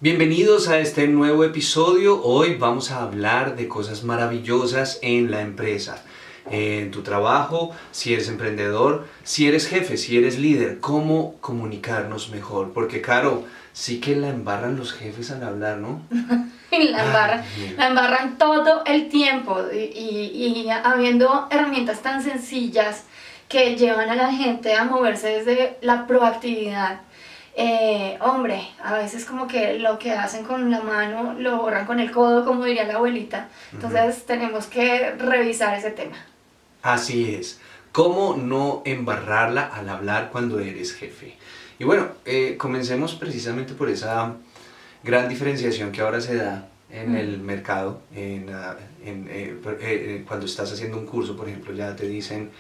Bienvenidos a este nuevo episodio. Hoy vamos a hablar de cosas maravillosas en la empresa, en tu trabajo, si eres emprendedor, si eres jefe, si eres líder, cómo comunicarnos mejor. Porque, Caro, sí que la embarran los jefes al hablar, ¿no? La embarran todo el tiempo y habiendo herramientas tan sencillas que llevan a la gente a moverse desde la proactividad. A veces como que lo que hacen con la mano lo borran con el codo, como diría la abuelita. Entonces tenemos que revisar ese tema. Así es. ¿Cómo no embarrarla al hablar cuando eres jefe? Y bueno, comencemos precisamente por esa gran diferenciación que ahora se da en el mercado. Cuando estás haciendo un curso, por ejemplo, ya te dicen: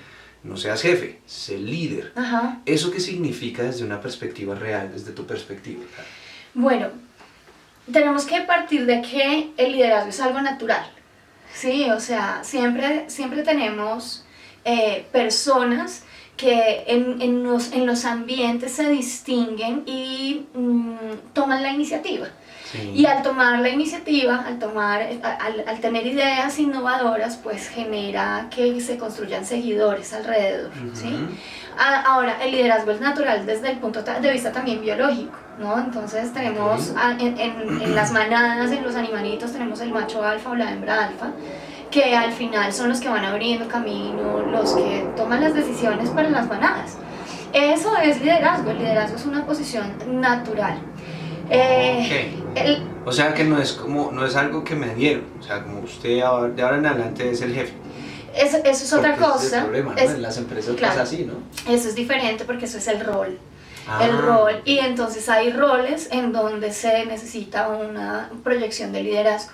no seas jefe, sé líder. Ajá. ¿Eso qué significa desde una perspectiva real, desde tu perspectiva? Bueno, tenemos que partir de que el liderazgo es algo natural, ¿sí? O sea, siempre tenemos personas que en los ambientes se distinguen y toman la iniciativa. Sí. Y al tomar la iniciativa, al tener ideas innovadoras, pues genera que se construyan seguidores alrededor, ¿sí? Ahora, el liderazgo es natural desde el punto de vista también biológico, ¿no? Entonces tenemos en las manadas, en los animalitos, tenemos el macho alfa o la hembra alfa, que al final son los que van abriendo camino, los que toman las decisiones para las manadas. Eso es liderazgo. El liderazgo es una posición natural. O sea que no es algo que me dieron, o sea, como usted de ahora en adelante es el jefe. Eso es otra cosa. Ese es el problema, ¿no? En las empresas claro, pasa así, ¿no? Eso es diferente porque eso es el rol. El rol, y entonces hay roles en donde se necesita una proyección de liderazgo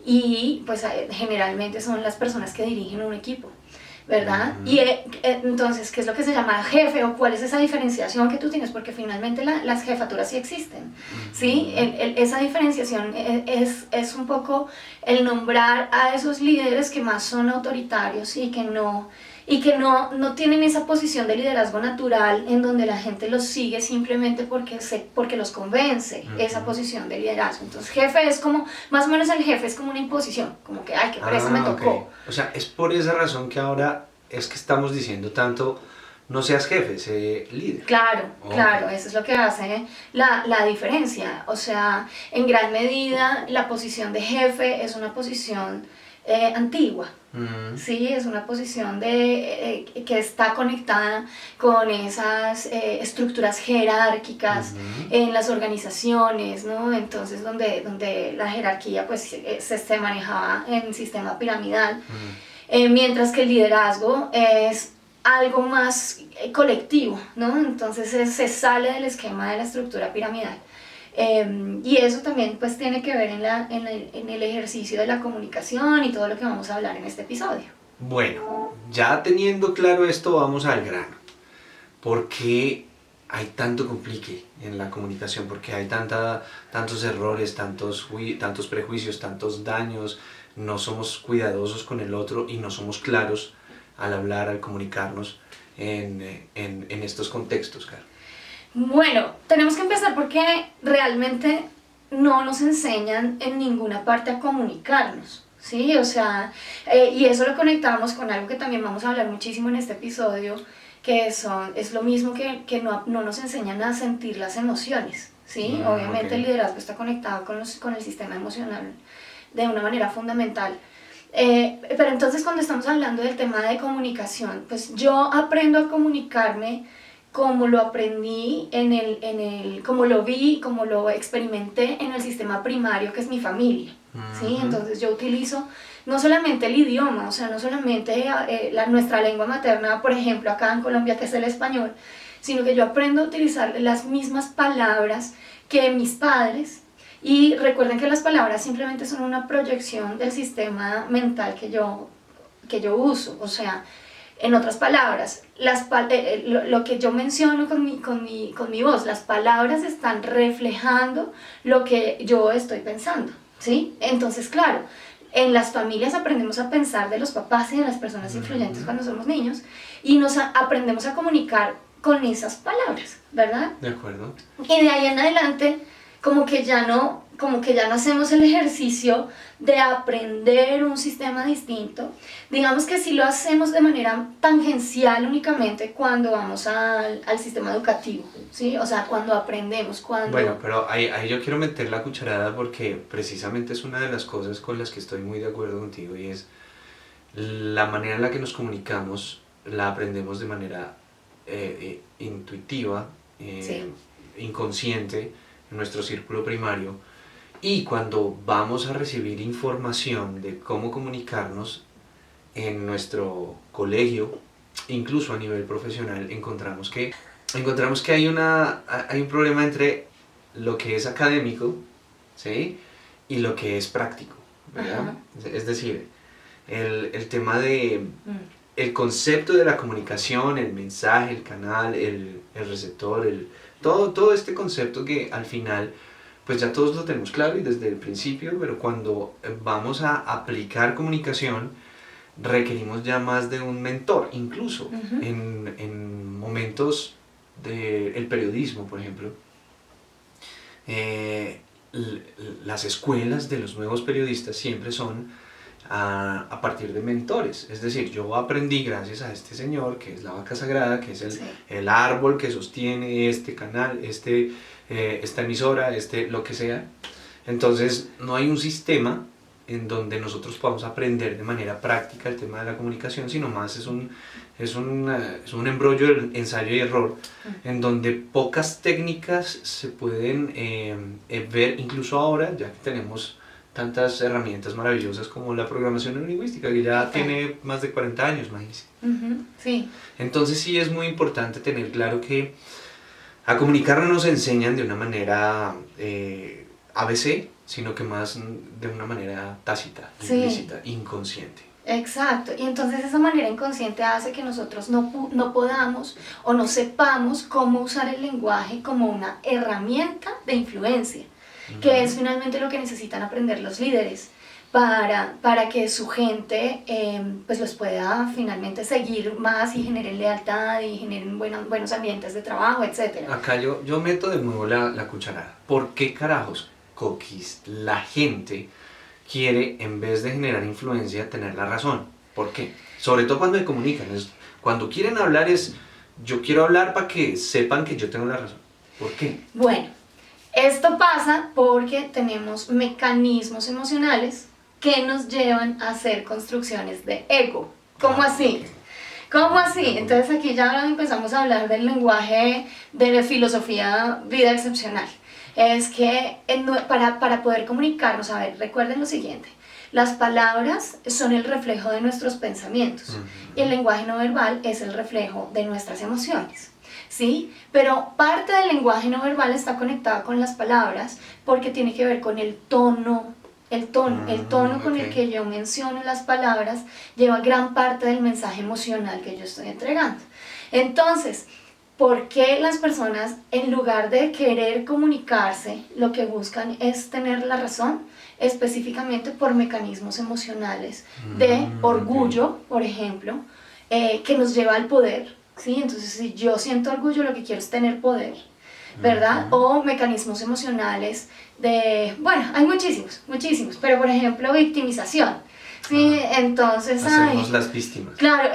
y pues generalmente son las personas que dirigen un equipo, ¿verdad? Y entonces, ¿qué es lo que se llama jefe o cuál es esa diferenciación que tú tienes? Porque finalmente las jefaturas sí existen, ¿sí? Esa diferenciación es un poco el nombrar a esos líderes que más son autoritarios y que no tienen esa posición de liderazgo natural en donde la gente los sigue simplemente porque los convence esa posición de liderazgo. Entonces jefe es como, más o menos el jefe es como una imposición, como que, ay, que por eso me tocó. Okay. O sea, es por esa razón que ahora es que estamos diciendo tanto: no seas jefe, sé líder. Claro, claro, eso es lo que hace la diferencia. O sea, en gran medida la posición de jefe es una posición antigua. Sí, es una posición que está conectada con esas estructuras jerárquicas en las organizaciones, ¿no? Entonces, donde la jerarquía pues, se manejaba en sistema piramidal, mientras que el liderazgo es algo más colectivo, ¿no? Entonces se sale del esquema de la estructura piramidal. Y eso también pues tiene que ver en el ejercicio de la comunicación y todo lo que vamos a hablar en este episodio. Bueno, ya teniendo claro esto, vamos al grano. ¿Por qué hay tanto complique en la comunicación? ¿Por qué hay tantos errores, tantos prejuicios, tantos daños? No somos cuidadosos con el otro y no somos claros al hablar, al comunicarnos en estos contextos, Caro. Bueno, tenemos que empezar porque realmente no nos enseñan en ninguna parte a comunicarnos, ¿sí? O sea, y eso lo conectamos con algo que también vamos a hablar muchísimo en este episodio, que es lo mismo que no nos enseñan a sentir las emociones, ¿sí? Obviamente el liderazgo está conectado con el sistema emocional de una manera fundamental. Pero entonces cuando estamos hablando del tema de comunicación, pues yo aprendo a comunicarme como lo aprendí como lo vi, como lo experimenté en el sistema primario que es mi familia, ¿sí? Entonces yo utilizo no solamente el idioma, o sea, no solamente nuestra lengua materna, por ejemplo, acá en Colombia, que es el español, sino que yo aprendo a utilizar las mismas palabras que mis padres. Y recuerden que las palabras simplemente son una proyección del sistema mental que yo uso, o sea, en otras palabras, lo que yo menciono con mi voz, las palabras están reflejando lo que yo estoy pensando, ¿sí? Entonces, claro, en las familias aprendemos a pensar de los papás y de las personas influyentes cuando somos niños y nos aprendemos a comunicar con esas palabras, ¿verdad? De acuerdo. Y de ahí en adelante como que ya no hacemos el ejercicio de aprender un sistema distinto. Digamos que sí lo hacemos de manera tangencial únicamente cuando vamos al sistema educativo, ¿sí? O sea, cuando aprendemos, cuando... Bueno, pero ahí yo quiero meter la cucharada porque precisamente es una de las cosas con las que estoy muy de acuerdo contigo y es la manera en la que nos comunicamos, la aprendemos de manera intuitiva, Sí. inconsciente, en nuestro círculo primario. Y cuando vamos a recibir información de cómo comunicarnos en nuestro colegio, incluso a nivel profesional, encontramos que hay un problema entre lo que es académico, ¿sí? Y lo que es práctico, ¿verdad? Ajá. Es decir, el tema de Mm. el concepto de la comunicación, el mensaje, el canal, el receptor, todo este concepto que al final pues ya todos lo tenemos claro y desde el principio, pero cuando vamos a aplicar comunicación requerimos ya más de un mentor, incluso Ujú. en momentos del periodismo, por ejemplo. eh, las escuelas de los nuevos periodistas siempre son a partir de mentores, es decir, yo aprendí gracias a este señor que es la vaca sagrada, que es Sí. el árbol que sostiene este canal, esta emisora, lo que sea. Entonces no hay un sistema en donde nosotros podamos aprender de manera práctica el tema de la comunicación, sino más es un embrollo de ensayo y error, en donde pocas técnicas se pueden ver, incluso ahora, ya que tenemos tantas herramientas maravillosas como la programación neurolingüística, que ya tiene más de 40 años, imagínense. Ujú. Sí. Entonces sí es muy importante tener claro que a comunicar no nos enseñan de una manera ABC, sino que más de una manera tácita, Sí. implícita, inconsciente. Exacto, y entonces esa manera inconsciente hace que nosotros no podamos o no sepamos cómo usar el lenguaje como una herramienta de influencia, que es finalmente lo que necesitan aprender los líderes para que su gente pues los pueda finalmente seguir más y generen lealtad y generen buenos ambientes de trabajo, etc. Acá yo meto de nuevo la cucharada. ¿Por qué carajos, coquis, la gente quiere, en vez de generar influencia, tener la razón? ¿Por qué? Sobre todo cuando se comunican. Cuando quieren hablar yo quiero hablar para que sepan que yo tengo la razón. ¿Por qué? Bueno, esto pasa porque tenemos mecanismos emocionales que nos llevan a hacer construcciones de ego. ¿Cómo así? ¿Cómo así? Entonces aquí ya empezamos a hablar del lenguaje de la filosofía vida excepcional. Es que para poder comunicarnos, a ver, recuerden lo siguiente, las palabras son el reflejo de nuestros pensamientos y el lenguaje no verbal es el reflejo de nuestras emociones. ¿Sí? Pero parte del lenguaje no verbal está conectado con las palabras porque tiene que ver con el tono con el que yo menciono las palabras lleva gran parte del mensaje emocional que yo estoy entregando. Entonces, ¿por qué las personas, en lugar de querer comunicarse, lo que buscan es tener la razón? Específicamente por mecanismos emocionales de orgullo, por ejemplo, que nos lleva al poder, ¿sí? Entonces, si yo siento orgullo, lo que quiero es tener poder, ¿verdad? O mecanismos emocionales de, bueno, hay muchísimos, pero por ejemplo, victimización, ¿sí? Entonces, hacernos las víctimas. Claro,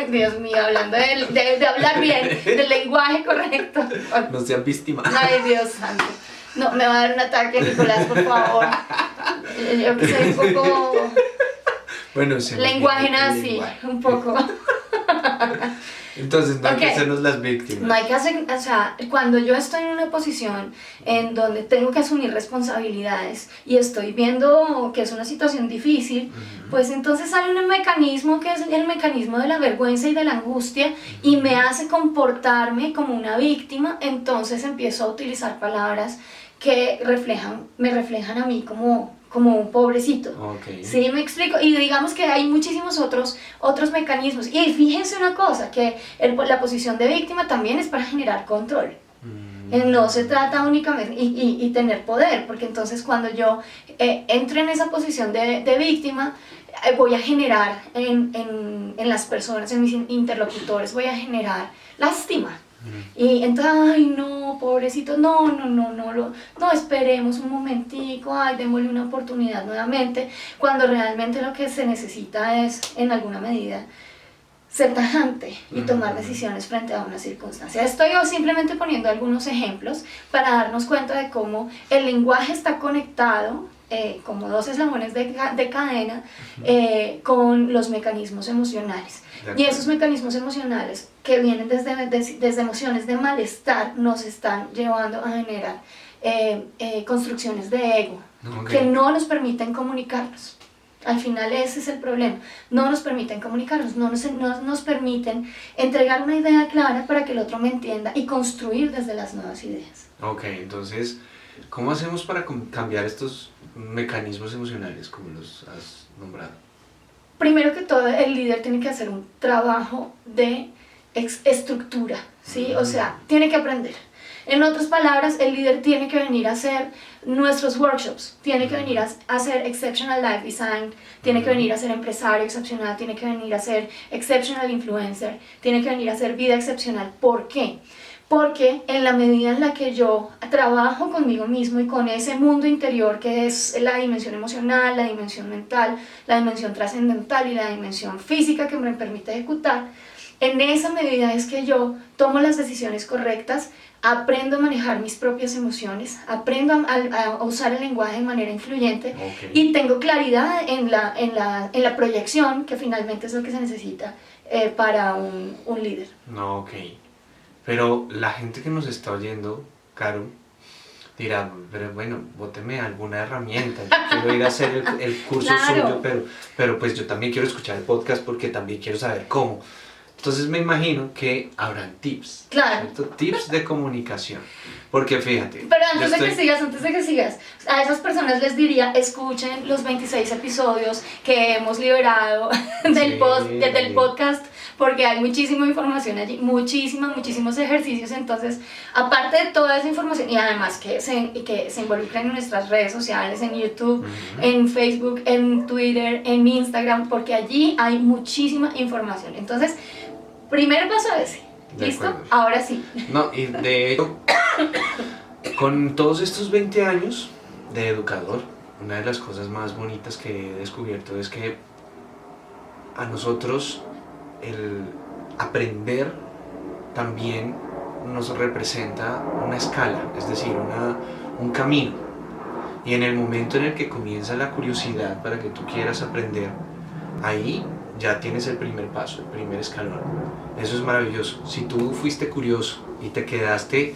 Dios mío, hablando de hablar bien, del lenguaje correcto. No sean víctimas. Ay, Dios santo. No, me va a dar un ataque, Nicolás, por favor. Yo que soy un poco... Bueno, lenguaje nazi, un poco. Entonces no hay que hacernos las víctimas. No hay que hacer, o sea, cuando yo estoy en una posición en donde tengo que asumir responsabilidades y estoy viendo que es una situación difícil, pues entonces sale un mecanismo que es el mecanismo de la vergüenza y de la angustia y me hace comportarme como una víctima, entonces empiezo a utilizar palabras que me reflejan a mí como un pobrecito. Okay. ¿Sí me explico? Y digamos que hay muchísimos otros mecanismos. Y fíjense una cosa, que la posición de víctima también es para generar control. No se trata únicamente y tener poder, porque entonces cuando yo entro en esa posición de víctima, voy a generar en las personas, en mis interlocutores, voy a generar lástima. Y entonces, ay no, pobrecito, no, esperemos un momentico, ay, démosle una oportunidad nuevamente, cuando realmente lo que se necesita es, en alguna medida, ser tajante y tomar decisiones frente a una circunstancia. Estoy simplemente poniendo algunos ejemplos para darnos cuenta de cómo el lenguaje está conectado como dos eslabones de cadena con los mecanismos emocionales. Y esos mecanismos emocionales que vienen desde emociones de malestar nos están llevando a generar construcciones de ego que no nos permiten comunicarnos. Al final ese es el problema, no nos permiten comunicarnos, no nos permiten entregar una idea clara para que el otro me entienda y construir desde las nuevas ideas. Ok, entonces, ¿cómo hacemos para cambiar estos mecanismos emocionales, como los has nombrado? Primero que todo, el líder tiene que hacer un trabajo de estructura, ¿sí? O sea, tiene que aprender. En otras palabras, el líder tiene que venir a hacer nuestros workshops, tiene que venir a hacer Exceptional Life Design, tiene que venir a ser empresario excepcional, tiene que venir a ser Exceptional Influencer, tiene que venir a hacer vida excepcional. ¿Por qué? Porque en la medida en la que yo trabajo conmigo mismo y con ese mundo interior que es la dimensión emocional, la dimensión mental, la dimensión trascendental y la dimensión física que me permite ejecutar, en esa medida es que yo tomo las decisiones correctas, aprendo a manejar mis propias emociones, aprendo a usar el lenguaje de manera influyente y tengo claridad en la proyección, que finalmente es lo que se necesita para un líder. No, ok. Pero la gente que nos está oyendo, Caro, dirá, pero bueno, bóteme alguna herramienta, yo quiero ir a hacer el curso suyo, pero pues yo también quiero escuchar el podcast porque también quiero saber cómo. Entonces me imagino que habrán tips, claro, ¿cierto? Tips de comunicación, porque fíjate. Pero antes de que sigas, a esas personas les diría, escuchen los 26 episodios que hemos liberado del podcast, porque hay muchísima información allí, muchísimos ejercicios. Entonces, aparte de toda esa información, y además que se involucren en nuestras redes sociales, en YouTube, en Facebook, en Twitter, en Instagram, porque allí hay muchísima información. Entonces, primer paso ese. ¿Listo? Ahora sí. No, y de hecho, con todos estos 20 años de educador, una de las cosas más bonitas que he descubierto es que a nosotros el aprender también nos representa una escala, es decir, un camino. Y en el momento en el que comienza la curiosidad para que tú quieras aprender, ahí ya tienes el primer paso, el primer escalón. Eso es maravilloso. Si tú fuiste curioso y te quedaste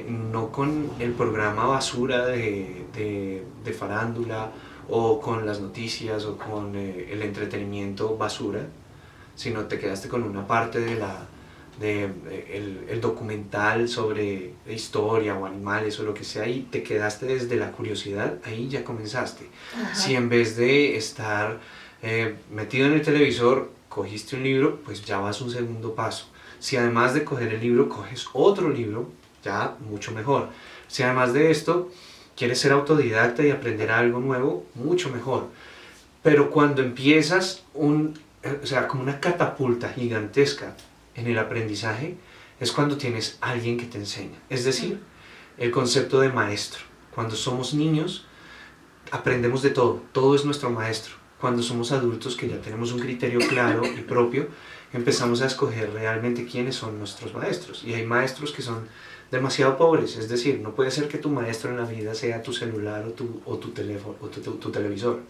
no con el programa basura de farándula o con las noticias o con el entretenimiento basura, sino te quedaste con una parte el documental sobre historia o animales o lo que sea, y te quedaste desde la curiosidad, ahí ya comenzaste. Ajá. Si en vez de estar metido en el televisor cogiste un libro, pues ya vas un segundo paso. Si además de coger el libro coges otro libro, ya mucho mejor. Si además de esto quieres ser autodidacta y aprender algo nuevo, mucho mejor. Pero cuando empiezas como una catapulta gigantesca en el aprendizaje, es cuando tienes alguien que te enseña. Es decir, el concepto de maestro. Cuando somos niños, aprendemos de todo, todo es nuestro maestro. Cuando somos adultos, que ya tenemos un criterio claro y propio, empezamos a escoger realmente quiénes son nuestros maestros. Y hay maestros que son demasiado pobres, es decir, no puede ser que tu maestro en la vida sea tu celular o tu teléfono o tu televisor.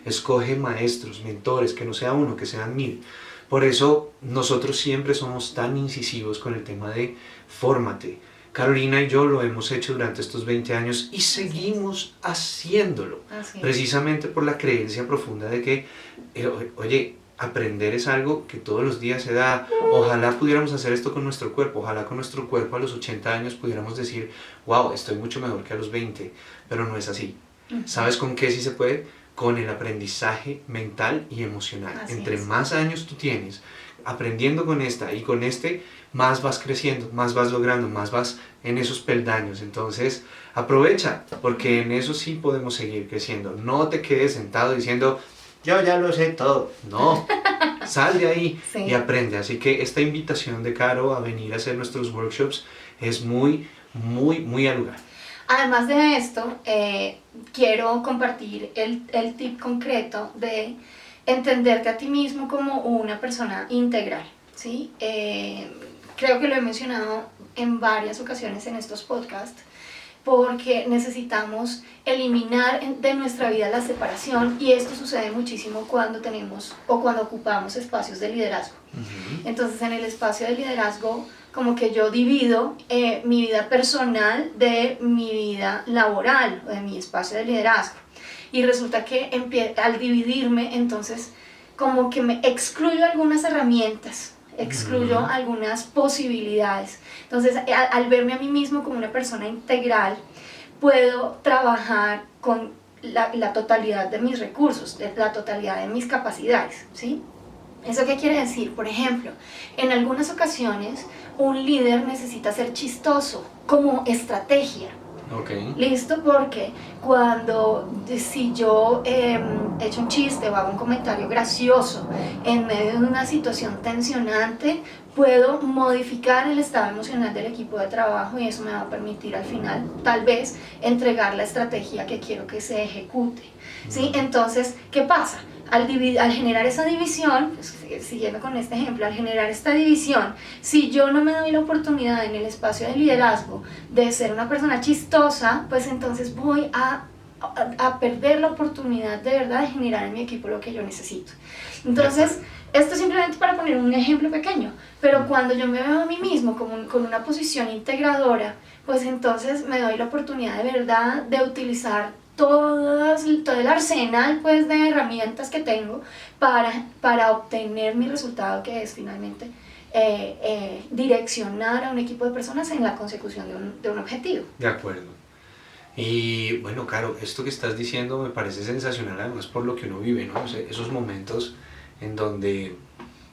Escoge maestros, mentores, que no sea uno, que sean 1000. Por eso nosotros siempre somos tan incisivos con el tema de fórmate. Carolina y yo lo hemos hecho durante estos 20 años y seguimos haciéndolo, precisamente por la creencia profunda de que, oye, aprender es algo que todos los días se da. Ojalá pudiéramos hacer esto con nuestro cuerpo, ojalá con nuestro cuerpo a los 80 años pudiéramos decir, wow, estoy mucho mejor que a los 20, pero no es así. ¿Sabes con qué sí se puede? Con el aprendizaje mental y emocional. Entre más años tú tienes aprendiendo con esta y con más vas creciendo, más vas logrando, más vas en esos peldaños. Entonces aprovecha, porque en eso sí podemos seguir creciendo. No te quedes sentado diciendo, yo ya lo sé todo. No, Sal de ahí Sí. y aprende. Así que esta invitación de Caro a venir a hacer nuestros workshops es muy, muy, muy al lugar. Además de esto, quiero compartir el tip concreto de entenderte a ti mismo como una persona integral, ¿sí? Creo que lo he mencionado en varias ocasiones en estos podcasts, porque necesitamos eliminar de nuestra vida la separación, y esto sucede muchísimo cuando tenemos o cuando ocupamos espacios de liderazgo. Entonces, en el espacio de liderazgo, como que yo divido mi vida personal de mi vida laboral o de mi espacio de liderazgo, y resulta que al dividirme, entonces como que me excluyo algunas herramientas, excluyo algunas posibilidades. Entonces, al verme a mí mismo como una persona integral, puedo trabajar con la totalidad de mis recursos, la totalidad de mis capacidades, ¿sí? ¿Eso qué quiere decir? Por ejemplo, en algunas ocasiones un líder necesita ser chistoso como estrategia. Okay. Listo, porque si yo echo un chiste o hago un comentario gracioso en medio de una situación tensionante, puedo modificar el estado emocional del equipo de trabajo, y eso me va a permitir al final tal vez entregar la estrategia que quiero que se ejecute, ¿sí? Entonces, ¿qué pasa? Al generar esa división, pues, siguiendo con este ejemplo, al generar esta división, si yo no me doy la oportunidad en el espacio de liderazgo de ser una persona chistosa, pues entonces voy a perder la oportunidad de verdad de generar en mi equipo lo que yo necesito. Entonces, esto simplemente para poner un ejemplo pequeño, pero cuando yo me veo a mí mismo con una posición integradora, pues entonces me doy la oportunidad de verdad de utilizar todo el arsenal, pues, de herramientas que tengo para obtener mi resultado, que es finalmente direccionar a un equipo de personas en la consecución de un objetivo. De acuerdo. Y bueno, Caro, esto que estás diciendo me parece sensacional, además por lo que uno vive, ¿no? O sea, esos momentos en donde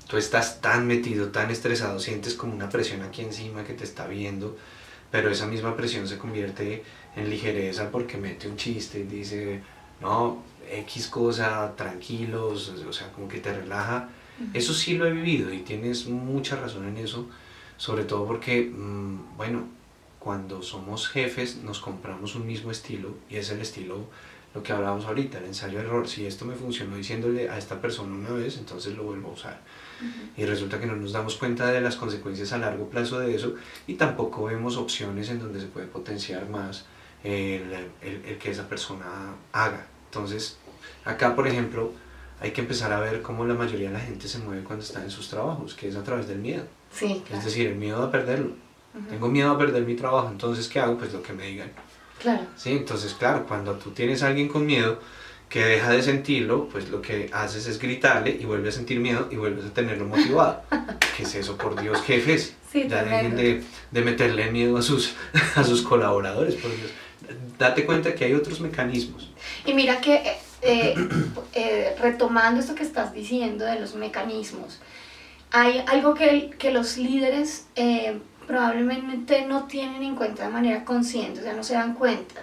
tú estás tan metido, tan estresado, sientes como una presión aquí encima que te está viendo, pero esa misma presión se convierte en ligereza porque mete un chiste y dice, no, X cosa, tranquilos, o sea, como que te relaja. Eso sí lo he vivido y tienes mucha razón en eso, sobre todo porque, bueno, cuando somos jefes nos compramos un mismo estilo, y es el estilo, lo que hablábamos ahorita, el ensayo-error. Si esto me funcionó diciéndole a esta persona una vez, entonces lo vuelvo a usar. Y resulta que no nos damos cuenta de las consecuencias a largo plazo de eso, y tampoco vemos opciones en donde se puede potenciar más el que esa persona haga. Entonces, acá, por ejemplo, hay que empezar a ver cómo la mayoría de la gente se mueve cuando está en sus trabajos, que es a través del miedo. Sí, claro. Es decir, el miedo a perderlo. Tengo miedo a perder mi trabajo, entonces ¿qué hago? Pues lo que me digan. Claro. ¿Sí? Entonces, claro, cuando tú tienes a alguien con miedo que deja de sentirlo, pues lo que haces es gritarle y vuelve a sentir miedo y vuelves a tenerlo motivado. ¿Qué es eso, por Dios, jefes? Sí, ya dejen de meterle miedo a sus colaboradores, por Dios. Date cuenta que hay otros mecanismos. Y mira que, retomando esto que estás diciendo de los mecanismos, hay algo que los líderes probablemente no tienen en cuenta de manera consciente, o sea, no se dan cuenta,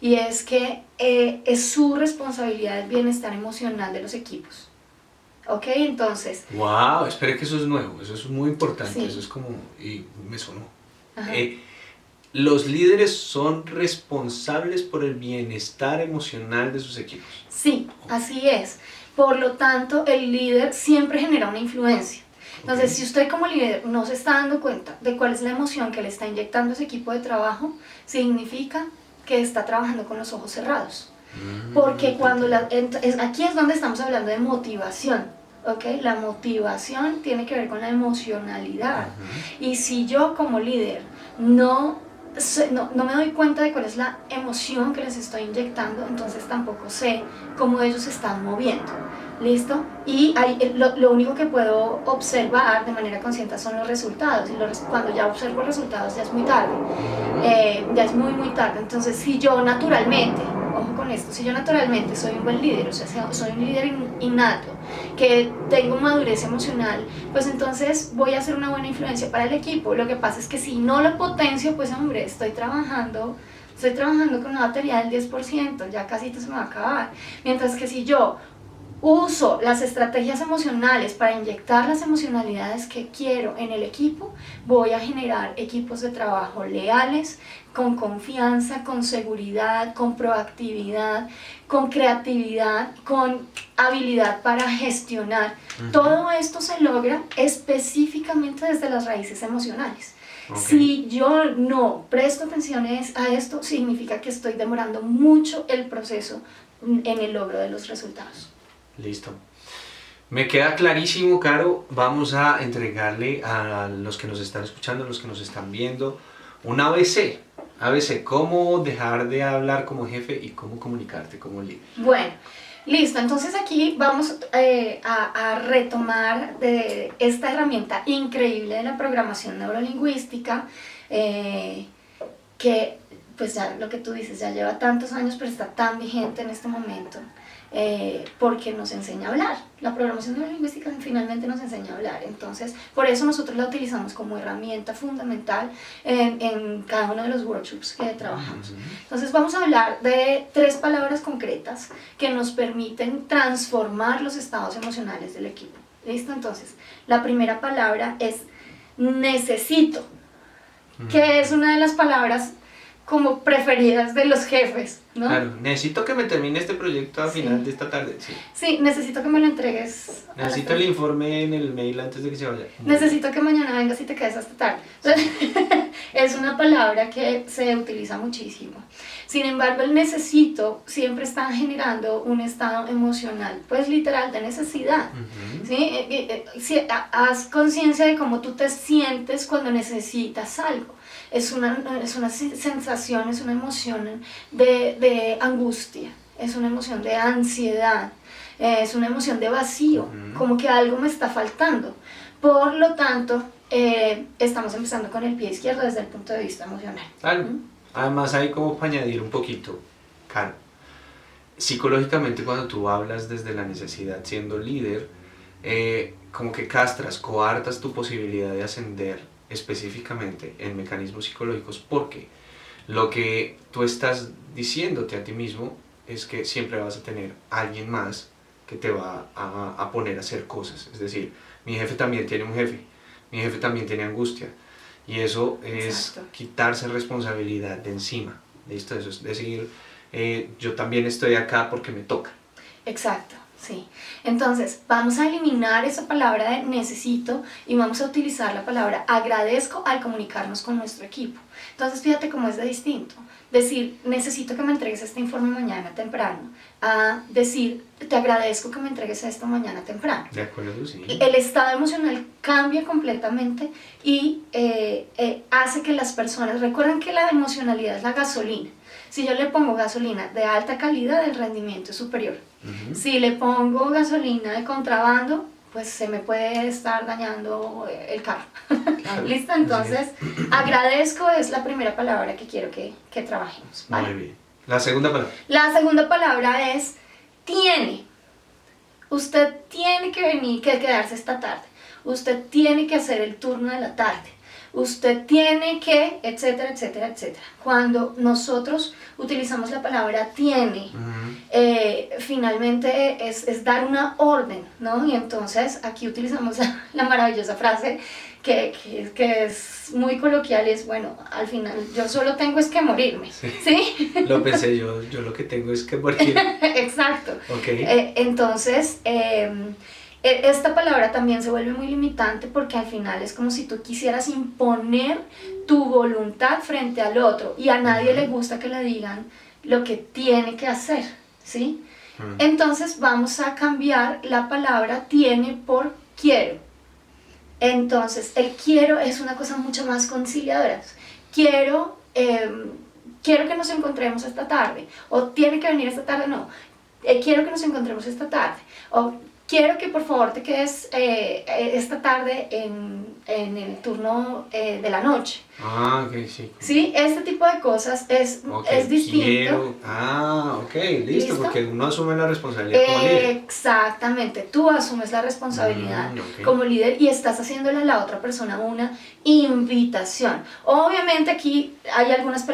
y es que es su responsabilidad el bienestar emocional de los equipos. ¿Ok? Entonces... ¡Wow! Espera, que eso es nuevo, eso es muy importante, sí. eso es como... y me sonó. Los líderes son responsables por el bienestar emocional de sus equipos. Sí, así es. Por lo tanto, el líder siempre genera una influencia. Entonces, si usted como líder no se está dando cuenta de cuál es la emoción que le está inyectando ese equipo de trabajo, significa que está trabajando con los ojos cerrados. Porque aquí es donde estamos hablando de motivación, ¿ok? La motivación tiene que ver con la emocionalidad. Y si yo como líder no me doy cuenta de cuál es la emoción que les estoy inyectando, entonces tampoco sé cómo ellos se están moviendo. ¿Listo? Y lo único que puedo observar de manera consciente son los resultados, y cuando ya observo los resultados ya es muy tarde, ya es muy muy tarde. Entonces, si yo naturalmente, ojo con esto, si yo naturalmente soy un buen líder, o sea, soy un líder innato, que tengo madurez emocional, pues entonces voy a ser una buena influencia para el equipo. Lo que pasa es que si no lo potencio, pues hombre, estoy trabajando con una batería del 10%, ya casi se me va a acabar. Mientras que si yo uso las estrategias emocionales para inyectar las emocionalidades que quiero en el equipo, voy a generar equipos de trabajo leales, con confianza, con seguridad, con proactividad, con creatividad, con habilidad para gestionar. Todo esto se logra específicamente desde las raíces emocionales. Okay. Si yo no presto atención a esto, significa que estoy demorando mucho el proceso en el logro de los resultados. Listo. Me queda clarísimo, Caro. Vamos a entregarle a los que nos están escuchando, a los que nos están viendo, un ABC. ABC, cómo dejar de hablar como jefe y cómo comunicarte como líder. Bueno, listo. Entonces aquí vamos a retomar de esta herramienta increíble de la programación neurolingüística, que pues ya lo que tú dices, ya lleva tantos años, pero está tan vigente en este momento. Porque nos enseña a hablar. La programación neurolingüística finalmente nos enseña a hablar. Entonces, por eso nosotros la utilizamos como herramienta fundamental en cada uno de los workshops que trabajamos. Entonces, vamos a hablar de 3 palabras concretas que nos permiten transformar los estados emocionales del equipo. ¿Listo? Entonces, la primera palabra es necesito, que es una de las palabras como preferidas de los jefes, ¿no? Claro, necesito que me termine este proyecto a final de esta tarde. Sí, necesito que me lo entregues. Necesito el informe en el mail antes de que se vaya. Necesito que mañana vengas y te quedes hasta tarde. Es una palabra que se utiliza muchísimo. Sin embargo, el necesito siempre está generando un estado emocional, pues literal, de necesidad. ¿Sí? Haz conciencia de cómo tú te sientes cuando necesitas algo. Es una sensación, es una emoción de angustia, es una emoción de ansiedad, es una emoción de vacío, como que algo me está faltando. Por lo tanto, estamos empezando con el pie izquierdo desde el punto de vista emocional. Claro. Además hay como para añadir un poquito, Caro, psicológicamente cuando tú hablas desde la necesidad siendo líder, como que castras, coartas tu posibilidad de ascender específicamente en mecanismos psicológicos, porque lo que tú estás diciéndote a ti mismo es que siempre vas a tener a alguien más que te va a poner a hacer cosas. Es decir, mi jefe también tiene un jefe, mi jefe también tiene angustia, y eso es Exacto. quitarse responsabilidad de encima. ¿Listo? Eso es decir, yo también estoy acá porque me toca. Exacto. Sí, entonces vamos a eliminar esa palabra de necesito y vamos a utilizar la palabra agradezco al comunicarnos con nuestro equipo. Entonces fíjate cómo es de distinto. Decir necesito que me entregues este informe mañana temprano a decir te agradezco que me entregues esto mañana temprano. De acuerdo, sí. El estado emocional cambia completamente y hace que las personas, recuerden que la emocionalidad es la gasolina. Si yo le pongo gasolina de alta calidad, el rendimiento es superior. Si le pongo gasolina de contrabando, pues se me puede estar dañando el carro. Claro. ¿Listo? Entonces, agradezco es la primera palabra que quiero que trabajemos. ¿Vale? Muy bien. La segunda palabra. La segunda palabra es tiene. Usted tiene que venir, que quedarse esta tarde. Usted tiene que hacer el turno de la tarde. Usted tiene que, etcétera, etcétera, etcétera. Cuando nosotros utilizamos la palabra tiene, finalmente es dar una orden, ¿no? Y entonces aquí utilizamos la maravillosa frase que es muy coloquial, es bueno, al final yo solo tengo es que morirme, ¿sí? Lo pensé yo lo que tengo es que morirme. Exacto. Okay. Entonces, esta palabra también se vuelve muy limitante porque al final es como si tú quisieras imponer tu voluntad frente al otro y a nadie le gusta que le digan lo que tiene que hacer, ¿sí? Entonces vamos a cambiar la palabra tiene por quiero. Entonces el quiero es una cosa mucho más conciliadora. Quiero que nos encontremos esta tarde, o tiene que venir esta tarde, no. Quiero que nos encontremos esta tarde, o quiero que por favor te quedes esta tarde en el turno de la noche. Ah, ok, sí. ¿Sí? Este tipo de cosas es distinto. Ok, listo, porque uno asume la responsabilidad como líder. Exactamente, tú asumes la responsabilidad Ok. como líder y estás haciéndole a la otra persona una invitación. Obviamente aquí hay algunas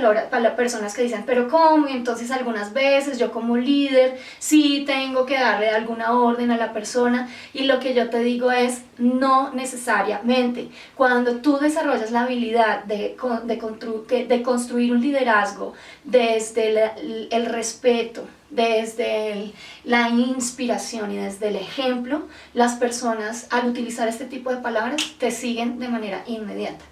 personas que dicen, pero ¿cómo? Y entonces algunas veces yo como líder sí tengo que darle alguna orden a la persona, y lo que yo te digo es, no necesariamente. Cuando tú desarrollas la habilidad de construir un liderazgo desde el respeto, desde la inspiración y desde el ejemplo, las personas al utilizar este tipo de palabras te siguen de manera inmediata.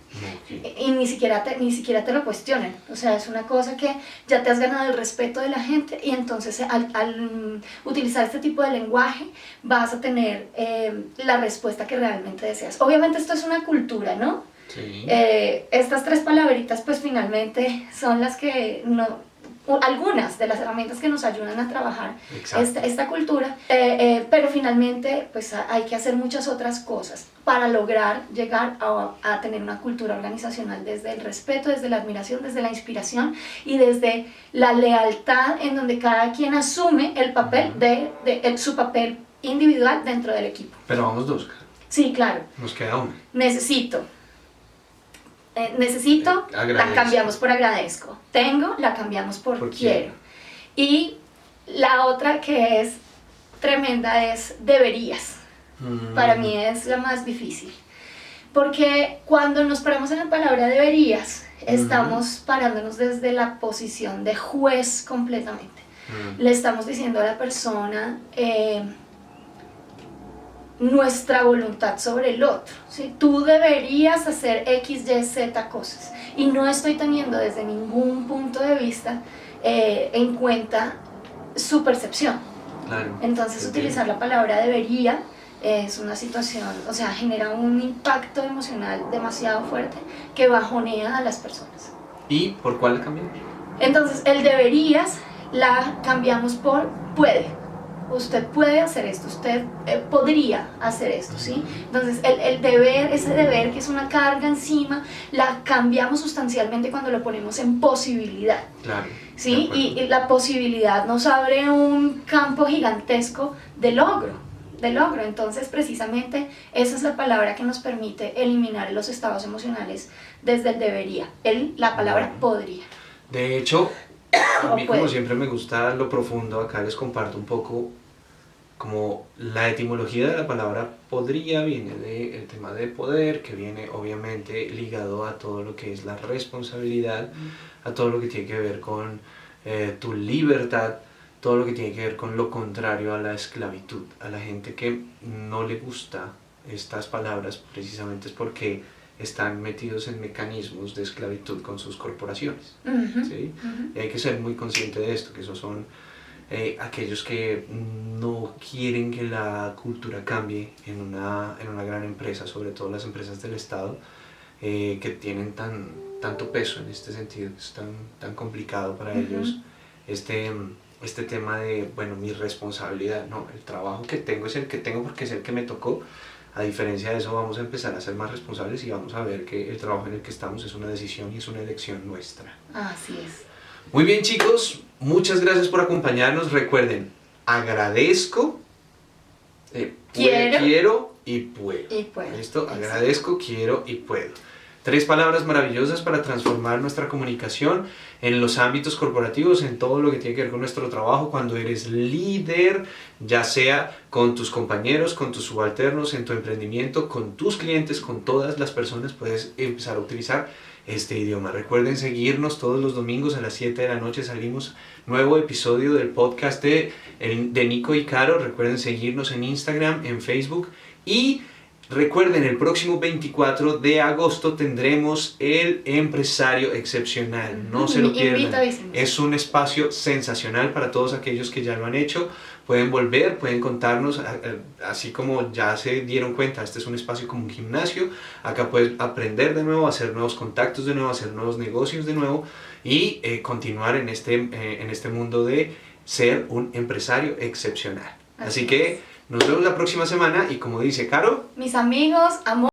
Okay. Y ni siquiera te lo cuestionan. O sea, es una cosa que ya te has ganado el respeto de la gente, y entonces al utilizar este tipo de lenguaje vas a tener la respuesta que realmente deseas. Obviamente esto es una cultura, ¿no? Sí. Estas tres palabritas pues finalmente son las que algunas de las herramientas que nos ayudan a trabajar esta cultura, pero finalmente pues hay que hacer muchas otras cosas para lograr llegar a tener una cultura organizacional desde el respeto, desde la admiración, desde la inspiración y desde la lealtad, en donde cada quien asume el papel su papel individual dentro del equipo. Pero vamos dos. Sí, claro. Nos queda una. Necesito, la cambiamos por agradezco. Tengo, la cambiamos por quiero. Y la otra que es tremenda es deberías. Para mí es la más difícil. Porque cuando nos paramos en la palabra deberías, estamos parándonos desde la posición de juez completamente. Le estamos diciendo a la persona nuestra voluntad sobre el otro, ¿sí? Tú deberías hacer X, Y, Z cosas, y no estoy teniendo desde ningún punto de vista en cuenta su percepción. Claro. Entonces utilizar la palabra debería es una situación, o sea, genera un impacto emocional demasiado fuerte que bajonea a las personas. ¿Y por cuál la cambiamos? Entonces el deberías la cambiamos por puede. Usted puede hacer esto, usted podría hacer esto, ¿sí? Entonces el deber, ese deber que es una carga encima, la cambiamos sustancialmente cuando lo ponemos en posibilidad. Claro. ¿Sí? Y la posibilidad nos abre un campo gigantesco de logro. Entonces precisamente esa es la palabra que nos permite eliminar los estados emocionales desde el debería, la palabra podría. De hecho, a mí como siempre me gusta lo profundo, acá les comparto un poco como la etimología de la palabra podría. Viene del tema de poder, que viene obviamente ligado a todo lo que es la responsabilidad, a todo lo que tiene que ver con tu libertad, todo lo que tiene que ver con lo contrario a la esclavitud. A la gente que no le gusta estas palabras precisamente es porque están metidos en mecanismos de esclavitud con sus corporaciones. ¿Sí? Y hay que ser muy consciente de esto, que esos son aquellos que no quieren que la cultura cambie en una gran empresa, sobre todo las empresas del Estado, que tienen tanto peso en este sentido, que es tan complicado para ellos este tema de, bueno, mi responsabilidad, no, el trabajo que tengo es el que tengo porque es el que me tocó. A diferencia de eso, vamos a empezar a ser más responsables y vamos a ver que el trabajo en el que estamos es una decisión y es una elección nuestra. Así es. Muy bien, chicos, muchas gracias por acompañarnos. Recuerden, agradezco, quiero y puedo. ¿Listo? Agradezco, quiero y puedo. 3 palabras maravillosas para transformar nuestra comunicación en los ámbitos corporativos, en todo lo que tiene que ver con nuestro trabajo, cuando eres líder, ya sea con tus compañeros, con tus subalternos, en tu emprendimiento, con tus clientes, con todas las personas, puedes empezar a utilizar este idioma. Recuerden seguirnos todos los domingos a las 7 de la noche, salimos nuevo episodio del podcast de Nico y Caro. Recuerden seguirnos en Instagram, en Facebook, y recuerden, el próximo 24 de agosto tendremos el Empresario Excepcional. No se lo pierdan. Es un espacio sensacional para todos aquellos que ya lo han hecho. Pueden volver, pueden contarnos, así como ya se dieron cuenta, este es un espacio como un gimnasio. Acá puedes aprender de nuevo, hacer nuevos contactos de nuevo, hacer nuevos negocios de nuevo y continuar en este mundo de ser un empresario excepcional. Así que nos vemos la próxima semana y, como dice Caro, mis amigos, amor.